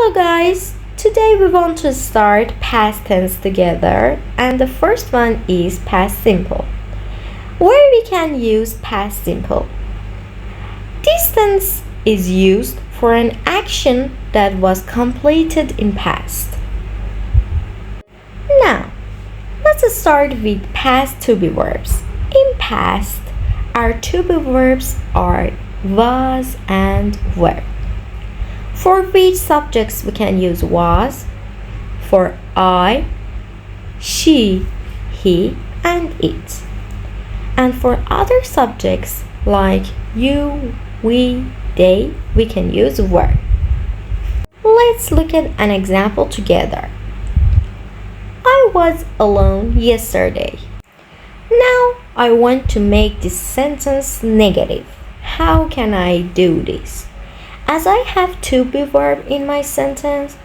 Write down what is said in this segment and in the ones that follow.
Hello guys! Today we want to start past tense together, and the first one is past simple, where we can use past simple. This tense is used for an action that was completed in past. Now, let's start with past to be verbs. In past, our to be verbs are was and were. For which subjects we can use was, for I, she, he, and it. And for other subjects like you, we, they, we can use were. Let's look at an example together. I was alone yesterday. Now I want to make this sentence negative. How can I do this? As I have to be verb in my sentence,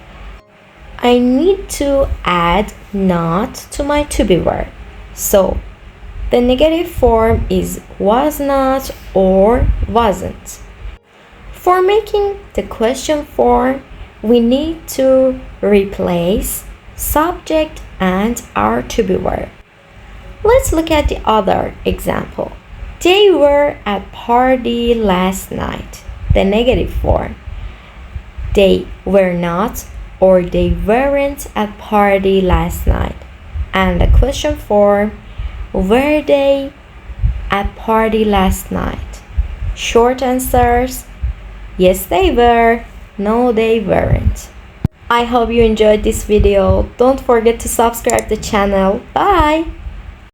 I need to add not to my to be verb. So, the negative form is was not or wasn't. For making the question form, we need to replace subject and our to be verb. Let's look at the other example. They were at party last night. The negative form. They were not or they weren't at party last night. And the question form. Were they at party last night? Short answers. Yes, they were. No, they weren't. I hope you enjoyed this video. Don't forget to subscribe the channel. Bye!